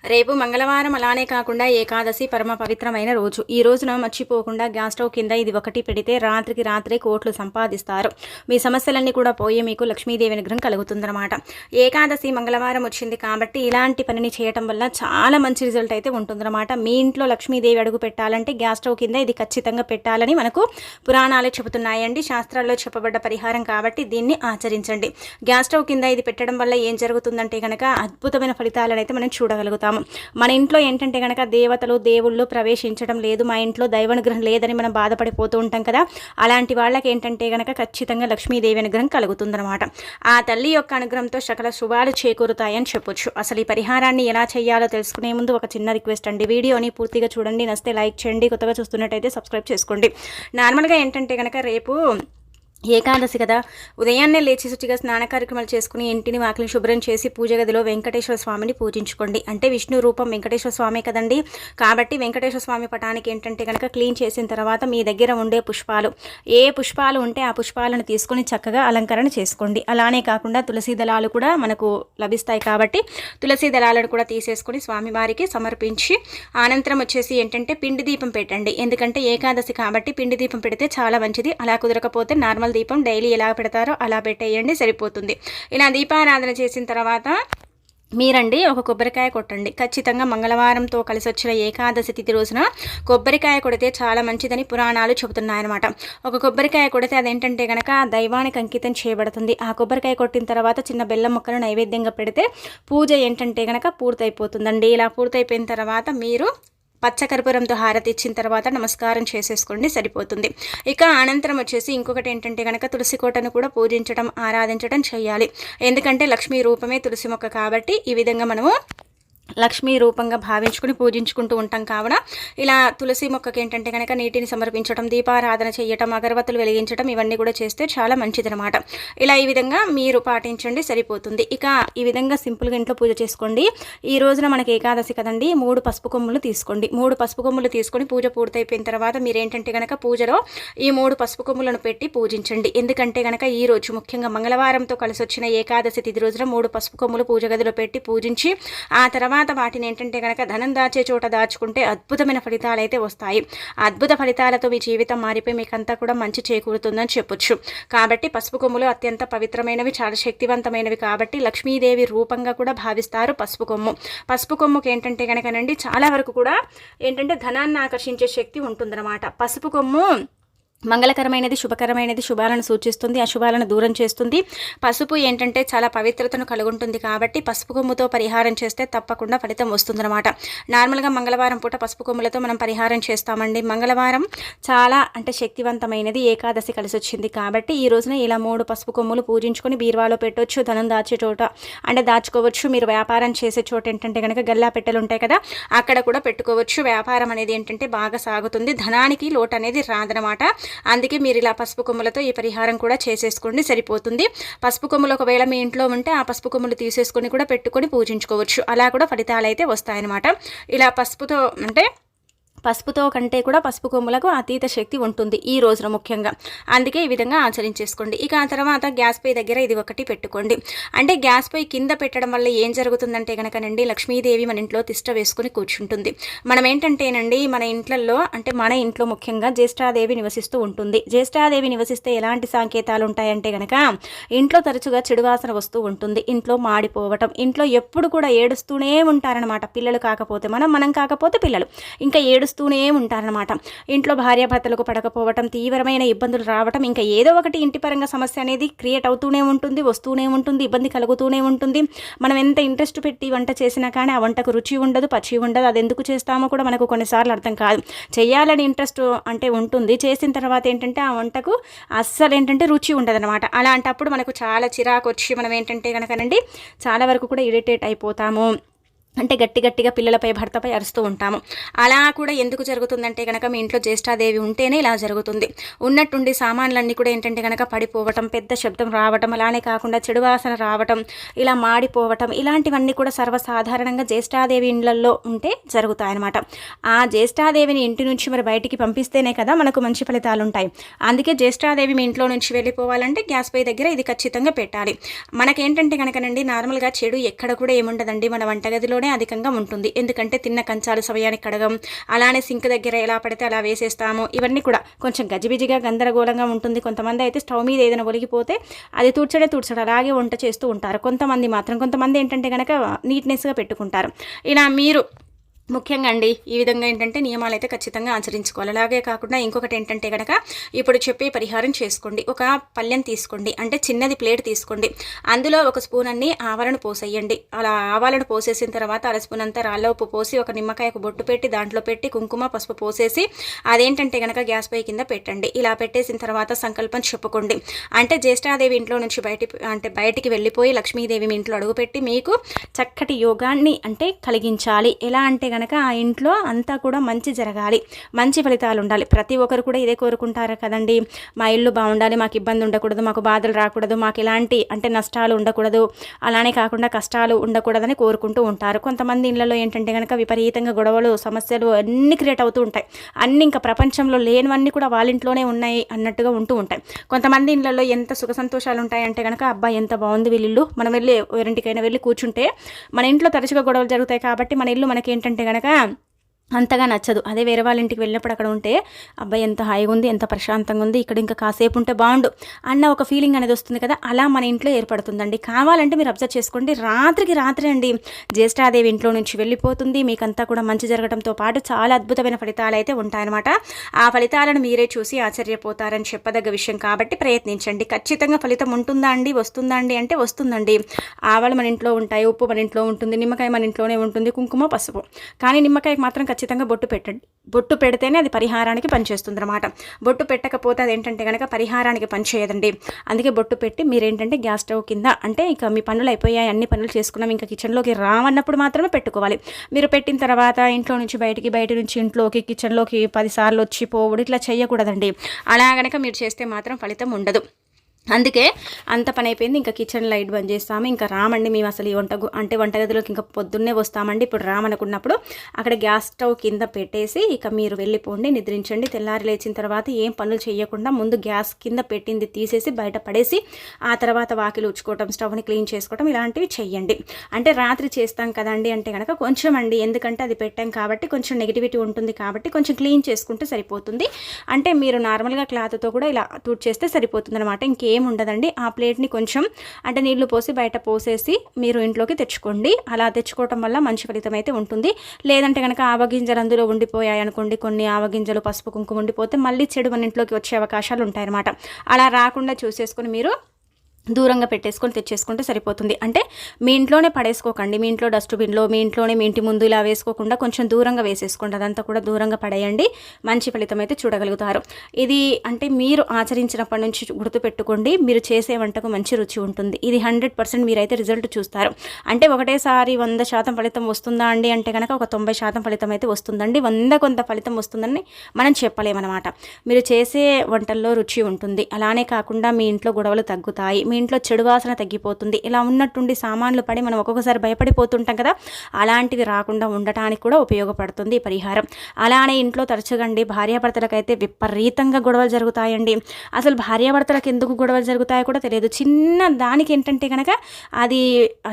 రేపు మంగళవారం అలానే కాకుండా ఏకాదశి పరమ పవిత్రమైన రోజు. ఈ రోజున మర్చిపోకుండా గ్యాస్ స్టవ్ కింద ఇది ఒకటి పెడితే రాత్రికి రాత్రే కోట్లు సంపాదిస్తారు. మీ సమస్యలన్నీ కూడా పోయి మీకు లక్ష్మీదేవి అనుగ్రహం కలుగుతుందన్నమాట. ఏకాదశి మంగళవారం వచ్చింది కాబట్టి ఇలాంటి పనిని చేయటం వల్ల చాలా మంచి రిజల్ట్ అయితే ఉంటుందన్నమాట. మీ ఇంట్లో లక్ష్మీదేవి అడుగు పెట్టాలంటే గ్యాస్ స్టవ్ కింద ఇది ఖచ్చితంగా పెట్టాలని మనకు పురాణాలు చెబుతున్నాయండి. శాస్త్రాల్లో చెప్పబడ్డ పరిహారం కాబట్టి దీన్ని ఆచరించండి. గ్యాస్ స్టవ్ కింద ఇది పెట్టడం వల్ల ఏం జరుగుతుందంటే కనుక అద్భుతమైన ఫలితాలను అయితే మనం చూడగలుగుతాం. మన ఇంట్లో ఏంటంటే కనుక దేవతలు దేవుళ్ళు ప్రవేశించడం లేదు, మా ఇంట్లో దైవానుగ్రహం లేదని మనం బాధపడిపోతూ ఉంటాం కదా. అలాంటి వాళ్ళకి ఏంటంటే కనుక ఖచ్చితంగా లక్ష్మీదేవి అనుగ్రహం కలుగుతుందన్నమాట. ఆ తల్లి యొక్క అనుగ్రహంతో సకల శుభాలు చేకూరుతాయని చెప్పొచ్చు. అసలు ఈ పరిహారాన్ని ఎలా చేయాలో తెలుసుకునే ముందు ఒక చిన్న రిక్వెస్ట్ అండి, వీడియోని పూర్తిగా చూడండి, నచ్చితే లైక్ చేయండి, కొత్తగా చూస్తున్నట్టయితే సబ్స్క్రైబ్ చేసుకోండి. నార్మల్గా ఏంటంటే కనుక రేపు ఏకాదశి కదా, ఉదయాన్నే లేచి శుచిగా స్నాన కార్యక్రమాలు చేసుకుని ఇంటిని వాకిలిని శుభ్రం చేసి పూజ గదిలో వెంకటేశ్వర స్వామిని పూజించుకోండి. అంటే విష్ణు రూపం వెంకటేశ్వర స్వామి కదండి, కాబట్టి వెంకటేశ్వర స్వామి పటానికి ఏంటంటే కనుక క్లీన్ చేసిన తర్వాత మీ దగ్గర ఉండే పుష్పాలు, ఏ పుష్పాలు ఉంటే ఆ పుష్పాలను తీసుకొని చక్కగా అలంకరణ చేసుకోండి. అలానే కాకుండా తులసి దళాలు కూడా మనకు లభిస్తాయి కాబట్టి తులసి దళాలను కూడా తీసేసుకొని స్వామివారికి సమర్పించి అనంతరం వచ్చేసి ఏంటంటే పిండి దీపం పెట్టండి. ఎందుకంటే ఏకాదశి కాబట్టి పిండి దీపం పెడితే చాలా మంచిది. అలా కుదరకపోతే నార్మల్ దీపం డైలీ ఎలా పెడతారో అలా పెట్టేయండి, సరిపోతుంది. ఇలా దీపారాధన చేసిన తర్వాత మీరండి ఒక కొబ్బరికాయ కొట్టండి. ఖచ్చితంగా మంగళవారంతో కలిసి వచ్చిన ఏకాదశి తిథి రోజున కొబ్బరికాయ కొడితే చాలా మంచిదని పురాణాలు చెబుతున్నాయన్నమాట. ఒక కొబ్బరికాయ కొడితే అదేంటంటే కనుక దైవానికి అంకితం చేయబడుతుంది. ఆ కొబ్బరికాయ కొట్టిన తర్వాత చిన్న బెల్లం ముక్కను నైవేద్యంగా పెడితే పూజ ఏంటంటే కనుక పూర్తయిపోతుందండి. ఇలా పూర్తయిపోయిన తర్వాత మీరు పచ్చకర్పూరంతో హారతి ఇచ్చిన తర్వాత నమస్కారం చేసేసుకోండి, సరిపోతుంది. ఇక అనంతరం వచ్చేసి ఇంకొకటి ఏంటంటే కనుక తులసి కోటను కూడా పూజించడం ఆరాధించడం చేయాలి. ఎందుకంటే లక్ష్మీ రూపమే తులసి మొక్క కాబట్టి ఈ విధంగా మనము లక్ష్మీ రూపంగా భావించుకుని పూజించుకుంటూ ఉంటాం. కావున ఇలా తులసి మొక్కకి ఏంటంటే కనుక నీటిని సమర్పించడం, దీపారాధన చేయటం, అగరబత్తులు వెలిగించడం ఇవన్నీ కూడా చేస్తే చాలా మంచిదనమాట. ఇలా ఈ విధంగా మీరు పాటించండి, సరిపోతుంది. ఇక ఈ విధంగా సింపుల్గా ఇంట్లో పూజ చేసుకోండి. ఈ రోజున మనకి ఏకాదశి కదండి, 3 పసుపు కొమ్ములు తీసుకోండి. 3 పసుపు కొమ్ములు తీసుకొని పూజ పూర్తయిపోయిన తర్వాత మీరు ఏంటంటే కనుక పూజలో ఈ 3 పసుపు కొమ్ములను పెట్టి పూజించండి. ఎందుకంటే కనుక ఈ రోజు ముఖ్యంగా మంగళవారంతో కలిసి వచ్చిన ఏకాదశి తిథి రోజున 3 పసుపు కొమ్ములు పూజ గదిలో పెట్టి పూజించి ఆ తర్వాత వాటిని ఏంటంటే కనుక ధనం దాచే చోట దాచుకుంటే అద్భుతమైన ఫలితాలు అయితే వస్తాయి. అద్భుత ఫలితాలతో మీ జీవితం మారిపోయి మీకంతా కూడా మంచి చేకూరుతుందని చెప్పొచ్చు. కాబట్టి పసుపు కొమ్ములు అత్యంత పవిత్రమైనవి, చాలా శక్తివంతమైనవి కాబట్టి లక్ష్మీదేవి రూపంగా కూడా భావిస్తారు పసుపు కొమ్ము. పసుపు కొమ్ముకి ఏంటంటే కనుకనండి చాలా వరకు కూడా ఏంటంటే ధనాన్ని ఆకర్షించే శక్తి ఉంటుందన్నమాట. పసుపు కొమ్ము మంగళకరమైనది, శుభకరమైనది, శుభాలను సూచిస్తుంది, అశుభాలను దూరం చేస్తుంది. పసుపు ఏంటంటే చాలా పవిత్రతను కలుగుంటుంది కాబట్టి పసుపు కొమ్ముతో పరిహారం చేస్తే తప్పకుండా ఫలితం వస్తుందన్నమాట. నార్మల్గా మంగళవారం పూట పసుపు కొమ్ములతో మనం పరిహారం చేస్తామండి. మంగళవారం చాలా అంటే శక్తివంతమైనది, ఏకాదశి కలిసి వచ్చింది కాబట్టి ఈ రోజున ఇలా 3 పసుపు కొమ్ములు పూజించుకొని బీరువాలో పెట్టవచ్చు. ధనం దాచే చోట అంటే దాచుకోవచ్చు. మీరు వ్యాపారం చేసే చోట ఏంటంటే కనుక గల్లా పెట్టెలు ఉంటాయి కదా, అక్కడ కూడా పెట్టుకోవచ్చు. వ్యాపారం అనేది ఏంటంటే బాగా సాగుతుంది, ధనానికి లోటు అనేది రాదనమాట. అందుకే మీరు ఇలా పసుపు కొమ్ములతో ఈ పరిహారం కూడా చేసేసుకోండి, సరిపోతుంది. పసుపు కొమ్ములు ఒకవేళ మీ ఇంట్లో ఉంటే ఆ పసుపు కొమ్ములు తీసేసుకొని కూడా పెట్టుకొని పూజించుకోవచ్చు. అలా కూడా ఫలితాలు అయితే వస్తాయన్నమాట. ఇలా పసుపుతో కంటే కూడా పసుపు కొమ్ములకు అతీత శక్తి ఉంటుంది ఈ రోజున ముఖ్యంగా. అందుకే ఈ విధంగా ఆచరించేసుకోండి. ఇక ఆ తర్వాత గ్యాస్ పొయ్యి దగ్గర ఇది ఒకటి పెట్టుకోండి. అంటే గ్యాస్ పొయ్యి కింద పెట్టడం వల్ల ఏం జరుగుతుందంటే కనుకనండి లక్ష్మీదేవి మన ఇంట్లో తిష్ట వేసుకుని కూర్చుంటుంది. మనం ఏంటంటేనండి మన ఇంట్లో ముఖ్యంగా జ్యేష్ఠాదేవి నివసిస్తూ ఉంటుంది. జ్యేష్ఠాదేవి నివసిస్తే ఎలాంటి సంకేతాలు ఉంటాయంటే కనుక ఇంట్లో తరచుగా చెడు వాసన వస్తూ ఉంటుంది, ఇంట్లో మాడిపోవటం, ఇంట్లో ఎప్పుడు కూడా ఏడుస్తూనే ఉంటారనమాట. పిల్లలు కాకపోతే మనం కాకపోతే పిల్లలు ఇంకా ఏడుస్తూనే ఉంటారనమాట. ఇంట్లో భార్యాభర్తలకు పడకపోవటం, తీవ్రమైన ఇబ్బందులు రావటం, ఇంకా ఏదో ఒకటి ఇంటి పరంగా సమస్య అనేది క్రియేట్ అవుతూనే ఉంటుంది, వస్తూనే ఉంటుంది, ఇబ్బంది కలుగుతూనే ఉంటుంది. మనం ఎంత ఇంట్రెస్ట్ పెట్టి వంట చేసినా కానీ ఆ వంటకు రుచి ఉండదు, పచ్చి ఉండదు. అది ఎందుకు చేస్తామో కూడా మనకు కొన్నిసార్లు అర్థం కాదు. చేయాలని ఇంట్రెస్ట్ అంటే ఉంటుంది, చేసిన తర్వాత ఏంటంటే ఆ వంటకు అస్సలు ఏంటంటే రుచి ఉండదన్నమాట. అలాంటప్పుడు మనకు చాలా చిరాకు వచ్చి మనం ఏంటంటే కనుకనండి చాలా వరకు కూడా ఇరిటేట్ అయిపోతాము. అంటే గట్టిగా పిల్లలపై భర్తపై అరుస్తూ ఉంటాము. అలా కూడా ఎందుకు జరుగుతుందంటే కనుక మీ ఇంట్లో జ్యేష్ఠాదేవి ఉంటేనే ఇలా జరుగుతుంది. ఉన్నట్టుండి సామాన్లన్నీ కూడా ఏంటంటే కనుక పడిపోవటం, పెద్ద శబ్దం రావటం, అలానే కాకుండా చెడు వాసన రావటం, ఇలా మాడిపోవటం, ఇలాంటివన్నీ కూడా సర్వసాధారణంగా జ్యేష్ఠాదేవి ఇళ్లలో ఉంటే జరుగుతాయన్నమాట. ఆ జ్యేష్ఠాదేవిని ఇంటి నుంచి మరి బయటికి పంపిస్తేనే కదా మనకు మంచి ఫలితాలు ఉంటాయి. అందుకే జ్యేష్ఠాదేవి మీ ఇంట్లో నుంచి వెళ్ళిపోవాలంటే గ్యాస్ పొయ్యి దగ్గర ఇది ఖచ్చితంగా పెట్టాలి. మనకేంటంటే కనుకనండి నార్మల్గా చెడు ఎక్కడ కూడా ఏముండదండి, మన వంటగదిలోనే ఇంట్లోనే అధికంగా ఉంటుంది. ఎందుకంటే తిన్న కంచాలు సమయానికి కడగం, అలానే సింక్ దగ్గర ఎలా పడితే అలా వేసేస్తాము. ఇవన్నీ కూడా కొంచెం గజిబిజిగా గందరగోళంగా ఉంటుంది. కొంతమంది అయితే స్టవ్ మీద ఏదైనా ఒలిగిపోతే అది తూడ్చడే అలాగే వంట చేస్తూ ఉంటారు. కొంతమంది ఏంటంటే కనుక నీట్నెస్గా పెట్టుకుంటారు. ఇలా మీరు ముఖ్యంగా అండి ఈ విధంగా ఏంటంటే నియమాలు అయితే ఖచ్చితంగా ఆచరించుకోవాలి. అలాగే కాకుండా ఇంకొకటి ఏంటంటే కనుక ఇప్పుడు చెప్పే పరిహారం చేసుకోండి. ఒక పళ్ళెం తీసుకోండి, అంటే చిన్నది ప్లేట్ తీసుకోండి. అందులో ఒక స్పూన్ అన్ని ఆవాలను పోసేయండి. అలా ఆవాలను పోసేసిన తర్వాత అర స్పూన్ అంతా రాళ్ళ ఉప్పు పోసి ఒక నిమ్మకాయకు బొట్టు పెట్టి దాంట్లో పెట్టి కుంకుమ పసుపు పోసేసి అదేంటంటే కనుక గ్యాస్ పై కింద పెట్టండి. ఇలా పెట్టేసిన తర్వాత సంకల్పం చెప్పుకోండి. అంటే జ్యేష్ఠాదేవి ఇంట్లో నుంచి బయటికి వెళ్ళిపోయి లక్ష్మీదేవి మీ ఇంట్లో అడుగుపెట్టి మీకు చక్కటి యోగాన్ని అంటే కలిగించాలి. ఎలా అంటే కనుక ఆ ఇంట్లో అంతా కూడా మంచి జరగాలి, మంచి ఫలితాలు ఉండాలి. ప్రతి ఒక్కరు కూడా ఇదే కోరుకుంటారు కదండి. మా ఇల్లు బాగుండాలి, మాకు ఇబ్బంది ఉండకూడదు, మాకు బాధలు రాకూడదు, మాకు ఇలాంటి అంటే నష్టాలు ఉండకూడదు, అలానే కాకుండా కష్టాలు ఉండకూడదని కోరుకుంటూ ఉంటారు. కొంతమంది ఇళ్లలో ఏంటంటే కనుక విపరీతంగా గొడవలు సమస్యలు అన్నీ క్రియేట్ అవుతూ ఉంటాయి. అన్నీ ఇంకా ప్రపంచంలో లేనివన్నీ కూడా వాళ్ళ ఇంట్లోనే ఉన్నాయి అన్నట్టుగా ఉంటూ ఉంటాయి. కొంతమంది ఇళ్లలో ఎంత సుఖ సంతోషాలు ఉంటాయంటే కనుక అబ్బా ఎంత బాగుంది వీళ్ళిల్లు, మనం వెళ్ళి ఎవరింటికైనా వెళ్ళి కూర్చుంటే మన ఇంట్లో తరచుగా గొడవలు జరుగుతాయి కాబట్టి మన ఇల్లు మనకి ఏంటంటే కనుక అంతగా నచ్చదు. అదే వేరే వాళ్ళ ఇంటికి వెళ్ళినప్పుడు అక్కడ ఉంటే అబ్బాయి ఎంత హాయిగా ఉంది, ఎంత ప్రశాంతంగా ఉంది, ఇక్కడ ఇంకా కాసేపు ఉంటే బాగుండు అన్న ఒక ఫీలింగ్ అనేది వస్తుంది కదా, అలా మన ఇంట్లో ఏర్పడుతుందండి. కావాలంటే మీరు అబ్జర్వ్ చేసుకోండి, రాత్రికి రాత్రి అండి జ్యేష్ఠాదేవి ఇంట్లో నుంచి వెళ్ళిపోతుంది. మీకంతా కూడా మంచి జరగడంతో పాటు చాలా అద్భుతమైన ఫలితాలు అయితే ఉంటాయన్నమాట. ఆ ఫలితాలను మీరే చూసి ఆశ్చర్యపోతారని చెప్పదగ్గ విషయం కాబట్టి ప్రయత్నించండి. ఖచ్చితంగా ఫలితం ఉంటుందా అండి, వస్తుందా అండి అంటే వస్తుందండి. ఆవాలు మన ఇంట్లో ఉంటాయి, ఉప్పు మన ఇంట్లో ఉంటుంది, నిమ్మకాయ మన ఇంట్లోనే ఉంటుంది, కుంకుమ పసుపు. కానీ నిమ్మకాయకి మాత్రం ఖచ్చితంగా బొట్టు పెట్టండి. బొట్టు పెడితేనే అది పరిహారానికి పనిచేస్తుంది అనమాట. బొట్టు పెట్టకపోతే అది ఏంటంటే కనుక పరిహారానికి పనిచేయదండి. అందుకే బొట్టు పెట్టి మీరేంటంటే గ్యాస్ స్టవ్ కింద అంటే ఇక మీ పనులు అయిపోయాయి, అన్ని పనులు చేసుకున్నాం, ఇంకా కిచెన్లోకి రావన్నప్పుడు మాత్రమే పెట్టుకోవాలి. మీరు పెట్టిన తర్వాత ఇంట్లో నుంచి బయట నుంచి ఇంట్లోకి కిచెన్లోకి 10 సార్లు వచ్చి పోవుడు ఇట్లా చేయకూడదండి. అలా కనుక మీరు చేస్తే మాత్రం ఫలితం ఉండదు. అందుకే అంత పని అయిపోయింది, ఇంకా కిచెన్ లైట్ బంద్ చేస్తాము, ఇంకా రామండి మేము అసలు ఈ వంటగదిలోకి ఇంకా పొద్దున్నే వస్తామండి, ఇప్పుడు రామనుకున్నప్పుడు అక్కడ గ్యాస్ స్టవ్ కింద పెట్టేసి ఇక మీరు వెళ్ళిపోండి, నిద్రించండి. తెల్లారి లేచిన తర్వాత ఏం పనులు చేయకుండా ముందు గ్యాస్ కింద పెట్టింది తీసేసి బయట పడేసి ఆ తర్వాత వాకిలు ఉచ్చుకోవటం, స్టవ్ని క్లీన్ చేసుకోవటం ఇలాంటివి చెయ్యండి. అంటే రాత్రి చేస్తాం కదండి అంటే కనుక కొంచెం అండి, ఎందుకంటే అది పెట్టాం కాబట్టి కొంచెం నెగిటివిటీ ఉంటుంది కాబట్టి కొంచెం క్లీన్ చేసుకుంటే సరిపోతుంది. అంటే మీరు నార్మల్గా క్లాత్తో కూడా ఇలా చేస్తే సరిపోతుంది అనమాట. ఇంకేం ఉండదండి. ఆ ప్లేట్ని కొంచెం అంటే నీళ్లు పోసి బయట పోసేసి మీరు ఇంట్లోకి తెచ్చుకోండి. అలా తెచ్చుకోవటం వల్ల మంచి ఫలితం అయితే ఉంటుంది. లేదంటే కనుక ఆవగింజలు అందులో ఉండిపోయాయి అనుకోండి, కొన్ని ఆవగింజలు పసుపు కుంకుమ ఉండిపోతే మళ్ళీ చెడు మన ఇంట్లోకి వచ్చే అవకాశాలు ఉంటాయన్నమాట. అలా రాకుండా చూసేసుకొని మీరు దూరంగా పెట్టేసుకొని తెచ్చేసుకుంటే సరిపోతుంది. అంటే మీ ఇంట్లోనే పడేసుకోకండి, మీ ఇంట్లో డస్ట్బిన్లో మీ ఇంట్లోనే మీ ఇంటి ముందు ఇలా వేసుకోకుండా కొంచెం దూరంగా వేసేసుకోండి. అదంతా కూడా దూరంగా పడేయండి, మంచి ఫలితం అయితే చూడగలుగుతారు. ఇది అంటే మీరు ఆచరించినప్పటి నుంచి గుర్తుపెట్టుకోండి, మీరు చేసే వంటకు మంచి రుచి ఉంటుంది. ఇది 100% మీరైతే రిజల్ట్ చూస్తారు. అంటే ఒకటేసారి 100% ఫలితం వస్తుందా అండి అంటే కనుక ఒక 90% ఫలితం అయితే వస్తుందండి. 100 కొంత ఫలితం వస్తుందని మనం చెప్పలేమన్నమాట. మీరు చేసే వంటల్లో రుచి ఉంటుంది. అలానే కాకుండా మీ ఇంట్లో గొడవలు తగ్గుతాయి, మీ ఇంట్లో చెడు వాసన తగ్గిపోతుంది. ఇలా ఉన్నట్టుండి సామాన్లు పడి మనం ఒక్కొక్కసారి భయపడిపోతుంటాం కదా, అలాంటివి రాకుండా ఉండటానికి కూడా ఉపయోగపడుతుంది ఈ పరిహారం. అలానే ఇంట్లో తరచుగా భార్యాభర్తలకైతే విపరీతంగా గొడవలు జరుగుతాయండి. అసలు భార్యాభర్తలకు ఎందుకు గొడవలు జరుగుతాయో కూడా తెలియదు. చిన్న దానికి ఏంటంటే కనుక అది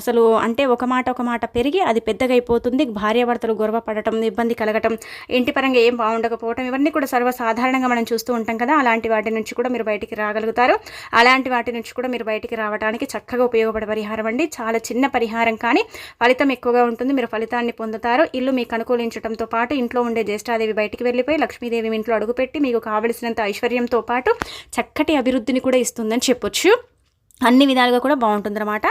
అసలు అంటే ఒక మాట పెరిగి అది పెద్దగా అయిపోతుంది. భార్యాభర్తలు గొడవ పడటం, ఇబ్బంది కలగటం, ఇంటి పరంగా ఏం బాగుండకపోవటం ఇవన్నీ కూడా సర్వసాధారణంగా మనం చూస్తూ ఉంటాం కదా. అలాంటి వాటి నుంచి కూడా మీరు బయటికి రాగలుగుతారు. అలాంటి వాటి నుంచి కూడా మీరు బయటికి రావడానికి చక్కగా ఉపయోగపడే పరిహారం అండి. చాలా చిన్న పరిహారం కానీ ఫలితం ఎక్కువగా ఉంటుంది. మీరు ఫలితాన్ని పొందుతారు. ఇల్లు మీకు అనుకూలించడంతో పాటు ఇంట్లో ఉండే జ్యేష్ఠాదేవి బయటికి వెళ్ళిపోయి లక్ష్మీదేవి ఇంట్లో అడుగుపెట్టి మీకు కావలసినంత ఐశ్వర్యంతో పాటు చక్కటి అభివృద్ధిని కూడా ఇస్తుందని చెప్పొచ్చు. అన్ని విధాలుగా కూడా బాగుంటుందన్నమాట.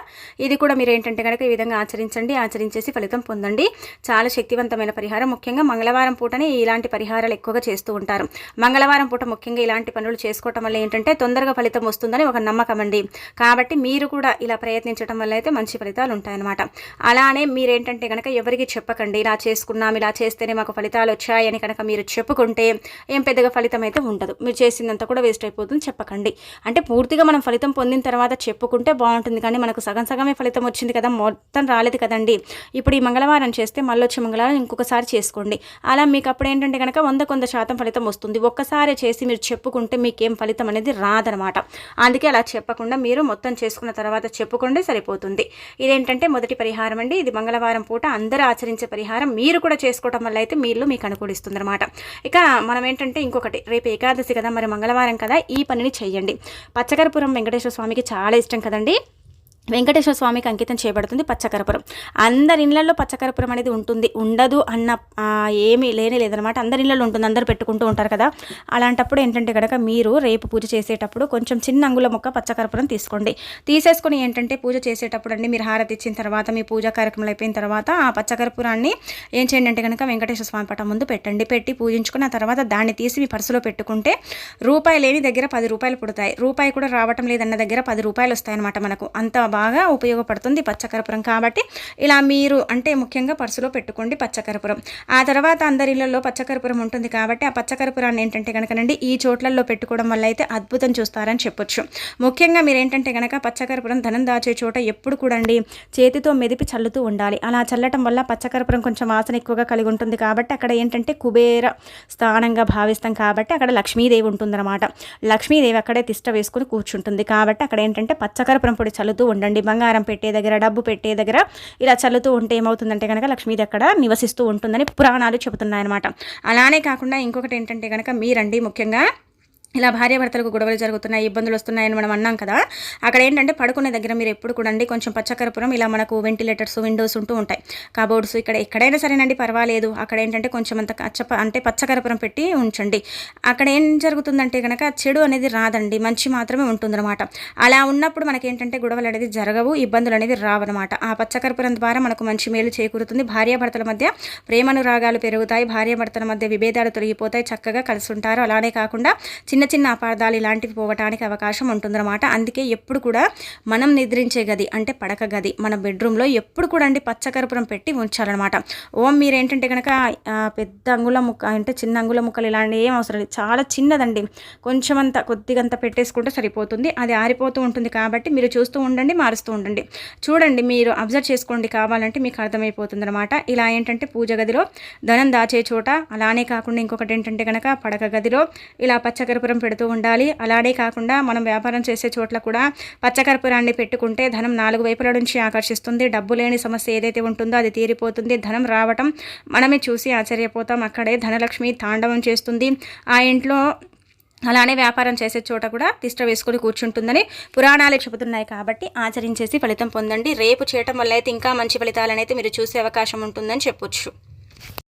ఇది కూడా మీరు ఏంటంటే కనుక ఈ విధంగా ఆచరించేసి ఫలితం పొందండి. చాలా శక్తివంతమైన పరిహారం. ముఖ్యంగా మంగళవారం పూటనే ఇలాంటి పరిహారాలు ఎక్కువగా చేస్తూ ఉంటారు. మంగళవారం పూట ముఖ్యంగా ఇలాంటి పనులు చేసుకోవటం వల్ల ఏంటంటే తొందరగా ఫలితం వస్తుందని ఒక నమ్మకం అండి. కాబట్టి మీరు కూడా ఇలా ప్రయత్నించడం వల్ల అయితే మంచి ఫలితాలు ఉంటాయన్నమాట. అలానే మీరేంటంటే కనుక ఎవరికి చెప్పకండి, ఇలా చేసుకున్నాం, ఇలా చేస్తేనే మాకు ఫలితాలు వచ్చాయని కనుక మీరు చెప్పుకుంటే ఏం పెద్దగా ఫలితం అయితే ఉండదు. మీరు చేసిందంతా కూడా వేస్ట్ అయిపోతుంది. చెప్పకండి. అంటే పూర్తిగా మనం ఫలితం పొందిన తర్వాత తర్వాత చెప్పుకుంటే బాగుంటుంది. కానీ మనకు సగం సగమే ఫలితం వచ్చింది కదా, మొత్తం రాలేదు కదండి. ఇప్పుడు ఈ మంగళవారం చేస్తే మళ్ళీ వచ్చే మంగళవారం ఇంకొకసారి చేసుకోండి. అలా మీకు అప్పుడు ఏంటంటే కనుక 100% ఫలితం వస్తుంది. ఒక్కసారి చేసి మీరు చెప్పుకుంటే మీకేం ఫలితం అనేది రాదనమాట. అందుకే అలా చెప్పకుండా మీరు మొత్తం చేసుకున్న తర్వాత చెప్పుకుంటే సరిపోతుంది. ఇదేంటంటే మొదటి పరిహారం అండి. ఇది మంగళవారం పూట అందరూ ఆచరించే పరిహారం. మీరు కూడా చేసుకోవటం వల్ల అయితే మీళ్ళు మీకు అనుకూలిస్తుంది అనమాట. ఇక మనం ఏంటంటే ఇంకొకటి, రేపు ఏకాదశి కదా, మరి మంగళవారం కదా, ఈ పనిని చెయ్యండి. పచ్చకర్పూరం వెంకటేశ్వర స్వామికి చాలా ఇష్టం కదండి. వెంకటేశ్వర స్వామికి అంకితం చేయబడుతుంది పచ్చకర్పూరం. అందరి ఇళ్లలో పచ్చకర్పూరం అనేది ఉంటుంది, ఉండదు అన్న ఏమీ లేదనమాట. అందరి ఇళ్లలో ఉంటుంది, అందరూ పెట్టుకుంటూ ఉంటారు కదా. అలాంటప్పుడు ఏంటంటే కనుక మీరు రేపు పూజ చేసేటప్పుడు కొంచెం చిన్న అంగుళం ముక్క పచ్చకర్పూరం తీసేసుకొని ఏంటంటే పూజ చేసేటప్పుడు అండి, మీరు హారతి ఇచ్చిన తర్వాత మీ పూజా కార్యక్రమాలు అయిపోయిన తర్వాత ఆ పచ్చకర్పూరాన్ని ఏం చేయండి అంటే కనుక వెంకటేశ్వర స్వామి పటం ముందు పెట్టి పూజించుకున్న తర్వాత దాన్ని తీసి మీ పర్సులో పెట్టుకుంటే రూపాయి లేని దగ్గర 10 రూపాయలు పుడతాయి, రూపాయి కూడా రావటం లేదన్న దగ్గర 10 రూపాయలు వస్తాయన్నమాట. మనకు అంత బాగా ఉపయోగపడుతుంది పచ్చకర్పూరం. కాబట్టి ఇలా మీరు అంటే ముఖ్యంగా పర్సులో పెట్టుకోండి పచ్చకర్పూరం. ఆ తర్వాత అందరిలో పచ్చకర్పూరం ఉంటుంది కాబట్టి ఆ పచ్చకర్పూరాన్ని ఏంటంటే కనుకనండి ఈ చోట్లలో పెట్టుకోవడం వల్ల అయితే అద్భుతం చూస్తారని చెప్పొచ్చు. ముఖ్యంగా మీరు ఏంటంటే కనుక పచ్చకర్పూరం ధనం దాచే చోట ఎప్పుడు కూడా అండి చేతితో మెదిపి చల్లుతూ ఉండాలి. అలా చల్లటం వల్ల పచ్చకర్పూరం కొంచెం వాసన ఎక్కువగా కలిగి ఉంటుంది కాబట్టి అక్కడ ఏంటంటే కుబేర స్థానంగా భావిస్తాం కాబట్టి అక్కడ లక్ష్మీదేవి ఉంటుందన్నమాట. లక్ష్మీదేవి అక్కడే తిష్ట వేసుకుని కూర్చుంటుంది కాబట్టి అక్కడ ఏంటంటే పచ్చకర్పూరం పొడి చల్లుతూ ఉండండి. బంగారం పెట్టే దగ్గర, డబ్బు పెట్టే దగ్గర ఇలా చల్లుతూ ఉంటే ఏమవుతుందంటే కనుక లక్ష్మీదేవి అక్కడ నివసిస్తూ ఉంటుందని పురాణాలు చెబుతున్నాయన్నమాట. అలానే కాకుండా ఇంకొకటి ఏంటంటే కనుక మీరండి ముఖ్యంగా ఇలా భార్యాభర్తలకు గొడవలు జరుగుతున్నాయి, ఇబ్బందులు వస్తున్నాయని మనం అన్నాం కదా. అక్కడ ఏంటంటే పడుకునే దగ్గర మీరు ఎప్పుడు కూడా అండి కొంచెం పచ్చకర్పూరం, ఇలా మనకు వెంటిలేటర్స్, విండోస్ ఉంటూ ఉంటాయి, కబోర్డ్స్, ఇక్కడ ఎక్కడైనా సరేనండి పర్వాలేదు. అక్కడ ఏంటంటే కొంచెం అంత అంటే పచ్చకర్పూరం పెట్టి ఉంచండి. అక్కడ ఏం జరుగుతుందంటే కనుక చెడు అనేది రాదండి, మంచి మాత్రమే ఉంటుందన్నమాట. అలా ఉన్నప్పుడు మనకేంటంటే గొడవలు అనేది జరగవు, ఇబ్బందులు అనేది రావన్నమాట. ఆ పచ్చకర్పూరం ద్వారా మనకు మంచి మేలు చేకూరుతుంది. భార్యాభర్తల మధ్య ప్రేమానురాగాలు పెరుగుతాయి, భార్యాభర్తల మధ్య విభేదాలు తొలగిపోతాయి, చక్కగా కలిసి ఉంటారు. అలానే కాకుండా చిన్న అపార్థాలు ఇలాంటివి పోవటానికి అవకాశం ఉంటుందన్నమాట. అందుకే ఎప్పుడు కూడా మనం నిద్రించే గది అంటే పడక గది, మన బెడ్రూమ్లో ఎప్పుడు కూడా అండి పచ్చకర్పూరం పెట్టి ఉంచాలన్నమాట. మీరేంటంటే కనుక పెద్ద అంగుళం ముక్క అంటే చిన్న అంగుళం ముక్కలు ఇలాంటి ఏం అవసరం లేదు, చాలా చిన్నదండి, కొంచెం అంత కొద్దిగంత పెట్టేసుకుంటే సరిపోతుంది. అది ఆరిపోతూ ఉంటుంది కాబట్టి మీరు చూస్తూ ఉండండి, మారుస్తూ ఉండండి. చూడండి, మీరు అబ్జర్వ్ చేసుకోండి, కావాలంటే మీకు అర్థమైపోతుంది అనమాట. ఇలా ఏంటంటే పూజ గదిలో ధనం దాచే చోట, అలానే కాకుండా ఇంకొకటి ఏంటంటే కనుక పడక గదిలో ఇలా పచ్చకర్పూరం పెడుతూ ఉండాలి. అలానే కాకుండా మనం వ్యాపారం చేసే చోట్ల కూడా పచ్చకర్పూరాన్ని పెట్టుకుంటే ధనం 4 వైపుల నుంచి ఆకర్షిస్తుంది. డబ్బు లేని సమస్య ఏదైతే ఉంటుందో అది తీరిపోతుంది. ధనం రావటం మనమే చూసి ఆశ్చర్యపోతాం. అక్కడే ధనలక్ష్మి తాండవం చేస్తుంది ఆ ఇంట్లో. అలానే వ్యాపారం చేసే చోట కూడా తిష్ట వేసుకొని కూర్చుంటుందని పురాణాలు చెబుతున్నాయి కాబట్టి ఆచరించేసి ఫలితం పొందండి. రేపు చేయటం వల్ల అయితే ఇంకా మంచి ఫలితాలనైతే మీరు చూసే అవకాశం ఉంటుందని చెప్పొచ్చు.